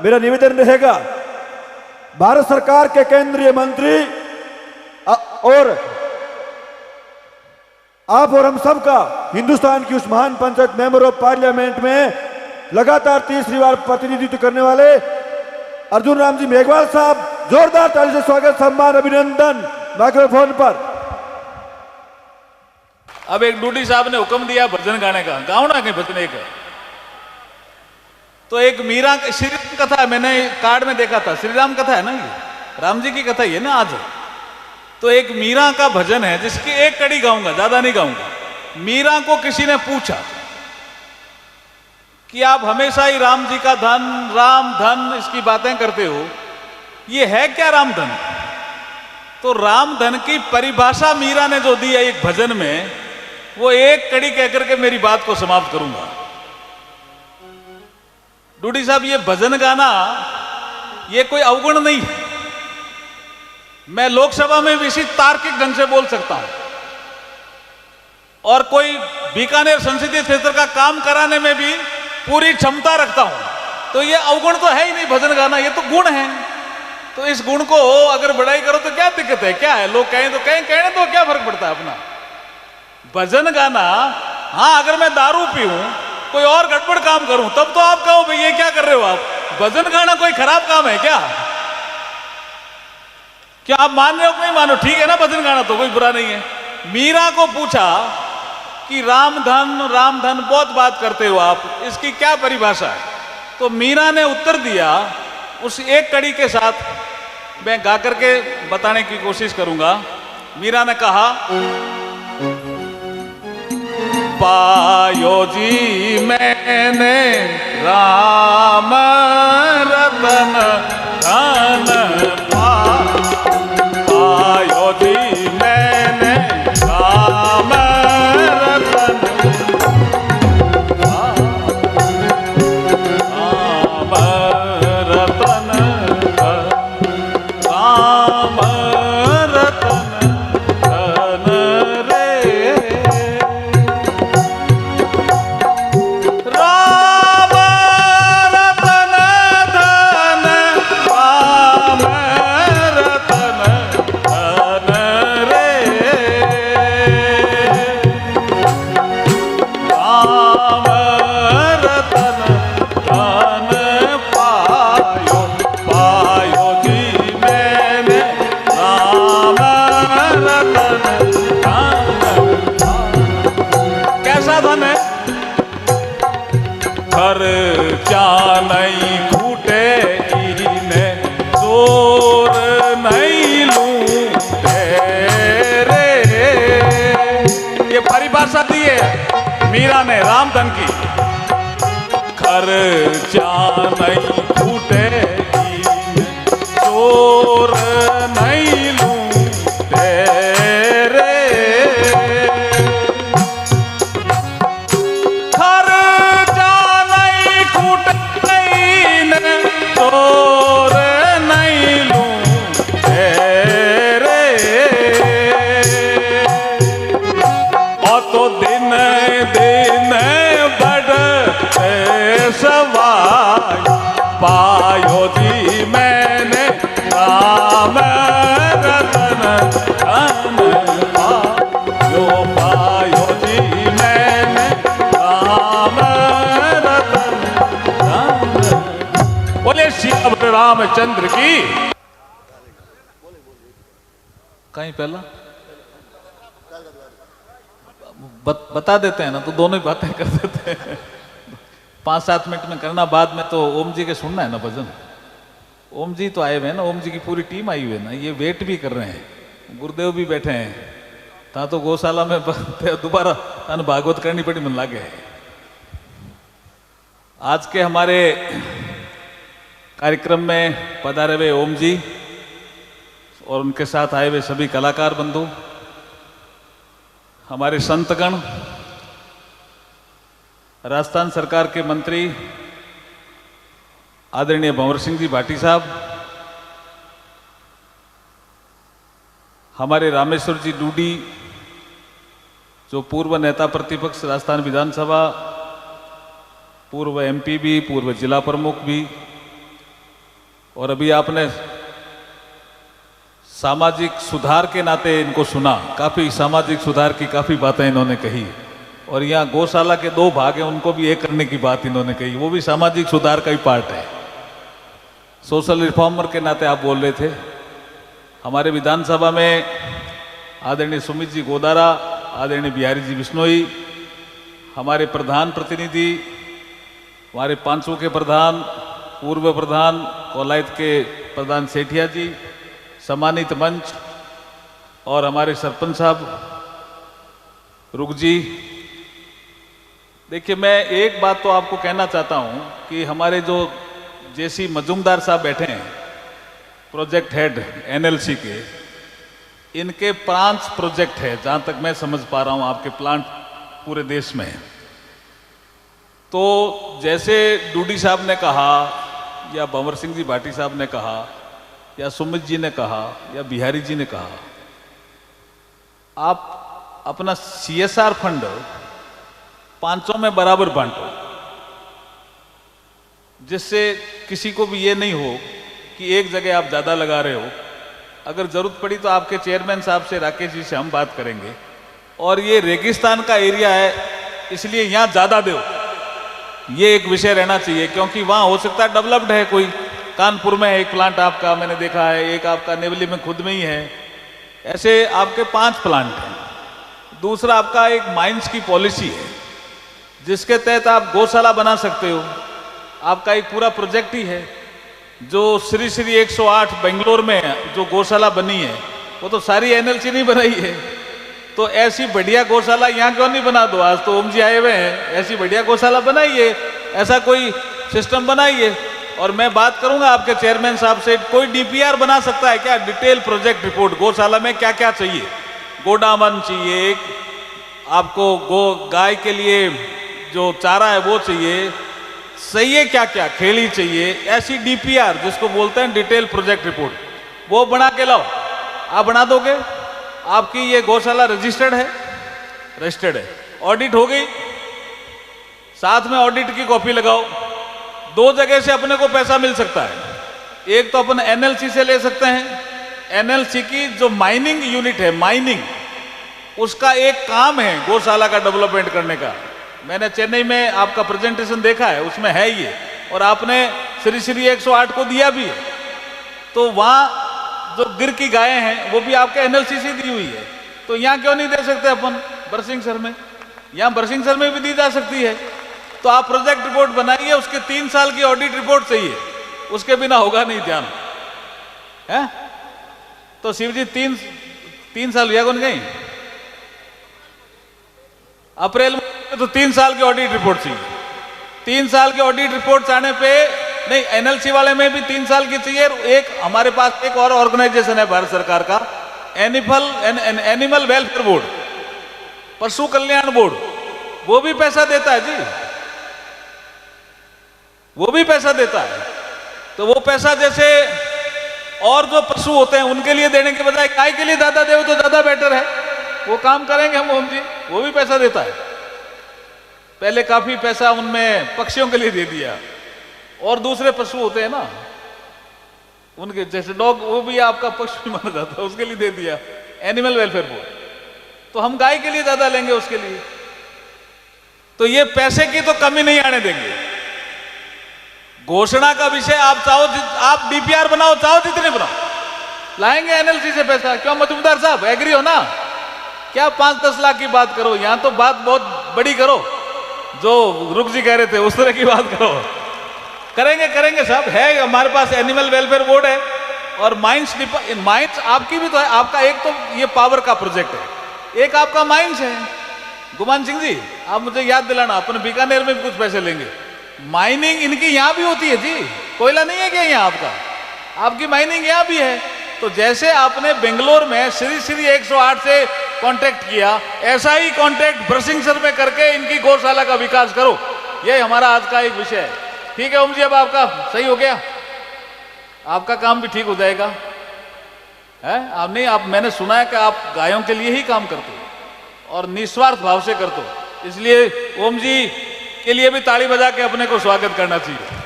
मेरा निवेदन रहेगा, भारत सरकार के केंद्रीय मंत्री और आप और हम सब का हिंदुस्तान की उस महान पंचायत मेंबर ऑफ पार्लियामेंट में लगातार तीसरी बार प्रतिनिधित्व करने वाले अर्जुन राम जी मेघवाल साहब, जोरदार ताली से स्वागत, सम्मान, अभिनंदन। माइक्रोफोन पर। अब एक डूडी साहब ने हुक्म दिया भजन गाने का, गाओ ना कहीं भजन एक। तो एक मीरा श्री राम कथा है, मैंने कार्ड में देखा था, श्री राम कथा है ना, ये राम जी की कथा ही है ना आज। तो एक मीरा का भजन है जिसकी एक कड़ी गाऊंगा, ज्यादा नहीं गाऊंगा। मीरा को किसी ने पूछा कि आप हमेशा ही राम जी का धन, राम धन इसकी बातें करते हो, ये है क्या राम धन? तो राम धन की परिभाषा मीरा ने जो दी है एक भजन में, वो एक कड़ी कहकर के मेरी बात को समाप्त करूंगा। डूडी साहब, ये भजन गाना ये कोई अवगुण नहीं है। मैं लोकसभा में भी इसी तार्किक ढंग से बोल सकता हूं, और कोई बीकानेर संसदीय क्षेत्र का काम कराने में भी पूरी क्षमता रखता हूं। तो ये अवगुण तो है ही नहीं भजन गाना, ये तो गुण है। तो इस गुण को अगर बढ़ाई करो तो क्या दिक्कत है? क्या है, लोग कहें तो कहें, कहने तो क्या फर्क पड़ता है अपना। भजन गाना, हाँ अगर मैं दारू पीऊं, कोई और गड़बड़ काम करूं, तब तो आप कहो भाई ये क्या कर रहे हो आप। भजन गाना कोई खराब काम है क्या? क्या आप मान रहे हो कि नहीं मानो? ठीक है ना, भजन गाना तो कोई बुरा नहीं है। मीरा को पूछा कि राम धन बहुत बात करते हो आप, इसकी क्या परिभाषा है? तो मीरा ने उत्तर दिया, उस एक कड़ी के साथ मैं गा करके बताने की कोशिश करूंगा। मीरा ने कहा, पायो जी मैंने राम रतन धन पायो जी मैंने राम रतन खर्चा नहीं खूटे इने जोर नहीं लूटे रे। ये परिभाषा दी है मीरा ने राम धन की। खर्चा नहीं खूटे इने जोर नहीं लूटे रे। पायो जी मैंने राम रतन धन पायो जी मैंने राम रतन धन। बोले श्री रामचंद्र की। कहीं पहला बता देते हैं ना, तो दोनों ही बातें कर देते हैं। 5-7 मिनट में करना, बाद में तो ओम जी के सुनना है ना भजन। ओम जी तो आए हुए हैं ना, ओम जी की पूरी टीम आई हुई है ना, ये वेट भी कर रहे हैं, गुरुदेव भी बैठे हैं। ता तो गौशाला में दोबारा भागवत करनी पड़ी, मन लागे। आज के हमारे कार्यक्रम में पधारे हुए ओम जी और उनके साथ आए हुए सभी कलाकार बंधु, हमारे संतगण, राजस्थान सरकार के मंत्री आदरणीय भंवर सिंह जी भाटी साहब, हमारे रामेश्वर जी डूडी जो पूर्व नेता प्रतिपक्ष राजस्थान विधानसभा, पूर्व एमपी भी, पूर्व जिला प्रमुख भी, और अभी आपने सामाजिक सुधार के नाते इनको सुना, काफ़ी सामाजिक सुधार की काफ़ी बातें इन्होंने कही। और यहाँ गौशाला के 2 भाग हैं, उनको भी एक करने की बात इन्होंने कही, वो भी सामाजिक सुधार का ही पार्ट है। सोशल रिफॉर्मर के नाते आप बोल रहे थे। हमारे विधानसभा में आदरणीय सुमित जी गोदारा, आदरणीय बिहारी जी बिश्नोई, हमारे प्रधान प्रतिनिधि, हमारे पांचों के प्रधान, पूर्व प्रधान, कोलायत के प्रधान सेठिया जी, सम्मानित मंच और हमारे सरपंच साहब रुक जी। देखिए, मैं एक बात तो आपको कहना चाहता हूं कि हमारे जो जेसी मजूमदार साहब बैठे हैं, प्रोजेक्ट हेड एनएलसी के, इनके 5 प्रोजेक्ट है जहां तक मैं समझ पा रहा हूं, आपके प्लांट पूरे देश में है। तो जैसे डूडी साहब ने कहा या भंवर सिंह जी भाटी साहब ने कहा या सुमित जी ने कहा या बिहारी जी ने कहा, आप अपना सीएसआर फंड 500 में बराबर बांटो, जिससे किसी को भी ये नहीं हो कि एक जगह आप ज़्यादा लगा रहे हो। अगर ज़रूरत पड़ी तो आपके चेयरमैन साहब से, राकेश जी से हम बात करेंगे। और ये रेगिस्तान का एरिया है, इसलिए यहाँ ज़्यादा दो, ये एक विषय रहना चाहिए, क्योंकि वहाँ हो सकता है डेवलप्ड है, कोई कानपुर में एक प्लांट आपका मैंने देखा है, एक आपका नेवली में खुद में ही है, ऐसे आपके 5 प्लांट हैं। दूसरा, आपका एक माइंस की पॉलिसी है जिसके तहत आप गौशाला बना सकते हो। आपका एक पूरा प्रोजेक्ट ही है। जो श्री श्री 108 बेंगलोर में जो गौशाला बनी है, वो तो सारी एनएलसी नहीं बनाई है। तो ऐसी बढ़िया गौशाला यहाँ क्यों नहीं बना दो? आज तो ओम जी आए हुए हैं, ऐसी बढ़िया गौशाला बनाइए, ऐसा कोई सिस्टम बनाइए। और मैं बात करूंगा आपके चेयरमैन साहब से, कोई डीपीआर बना सकता है क्या? डिटेल प्रोजेक्ट रिपोर्ट, गौशाला में क्या क्या चाहिए, गोडावन चाहिए आपको, गाय के लिए जो चारा है वो चाहिए, सही है क्या क्या, खेली चाहिए, ऐसी डीपीआर जिसको बोलते हैं डिटेल प्रोजेक्ट रिपोर्ट, वो बना के लाओ। आप बना दोगे, आपकी ये गौशाला रजिस्टर्ड है, रजिस्टर्ड है, ऑडिट हो गई, साथ में ऑडिट की कॉपी लगाओ। 2 जगह से अपने को पैसा मिल सकता है। एक तो अपन एनएलसी से ले सकते हैं, एनएलसी की जो माइनिंग यूनिट है, माइनिंग, उसका एक काम है गौशाला का डेवलपमेंट करने का। मैंने चेन्नई में आपका प्रेजेंटेशन देखा है, उसमें है ये, और आपने श्री श्री 108 को दिया भी है। तो वहाँ जो गिर की गायें हैं वो भी आपके एनएलसी से दी हुई है। तो यहाँ क्यों नहीं दे सकते अपन बरसिंहसर में? यहाँ बरसिंहसर में भी दी जा सकती है। तो आप प्रोजेक्ट रिपोर्ट बनाइए, उसके 3 साल की ऑडिट रिपोर्ट चाहिए, उसके बिना होगा नहीं ध्यान है। तो शिव जी 3 साल हुआ कौन गई अप्रैल में, तो 3 साल की ऑडिट रिपोर्ट चाहिए। 3 साल की ऑडिट रिपोर्ट आने पे नहीं, एनएलसी वाले में भी 3 साल की चाहिए। एक हमारे पास एक और ऑर्गेनाइजेशन है भारत सरकार का, एनिमल वेलफेयर बोर्ड, पशु कल्याण बोर्ड, वो भी पैसा देता है जी, वो भी पैसा देता है। तो वो पैसा जैसे और जो पशु होते हैं उनके लिए देने के बजाय गाय के लिए ज्यादा दे तो ज्यादा बेटर है। वो काम करेंगे हम ओम जी, वो भी पैसा देता है। पहले काफी पैसा उनमें पक्षियों के लिए दे दिया, और दूसरे पशु होते हैं ना उनके, जैसे डॉग, वो भी आपका पशु माना जाता है, उसके लिए दे दिया एनिमल वेलफेयर बोर्ड। तो हम गाय के लिए ज्यादा लेंगे उसके लिए। तो ये पैसे की तो कमी नहीं आने देंगे। घोषणा का विषय आप चाहो, आप डीपीआर बनाओ, चाहो जितने बनाओ, लाएंगे एनएलसी से पैसा। क्यों मजूमदार साहब, एग्री हो ना? क्या 5-10 लाख की बात करो, यहां तो बात बहुत बड़ी करो, जो रुक जी कह रहे थे उस तरह की बात करो। करेंगे साहब, है हमारे पास एनिमल वेलफेयर बोर्ड है, और माइंस आपकी भी तो है। आपका एक तो ये पावर का प्रोजेक्ट है, एक आपका माइंस है। गुमान सिंह जी, आप मुझे याद दिलाना, अपन बीकानेर में भी कुछ पैसे लेंगे। माइनिंग इनकी यहां भी होती है जी, कोयला नहीं है क्या यहाँ आपका? आपकी माइनिंग यहां भी है। तो जैसे आपने बेंगलोर में श्री श्री 108 से कांटेक्ट किया, ऐसा ही कांटेक्ट बरसिंहसर में करके इनकी गौशाला का विकास करो। ये हमारा आज का एक विषय है। ठीक है ओम जी, अब आपका सही हो गया, आपका काम भी ठीक हो जाएगा। है आप नहीं, आप मैंने सुना है कि आप गायों के लिए ही काम करते हो और निस्वार्थ भाव से करते हो, इसलिए ओम जी के लिए भी ताली बजा के अपने को स्वागत करना चाहिए।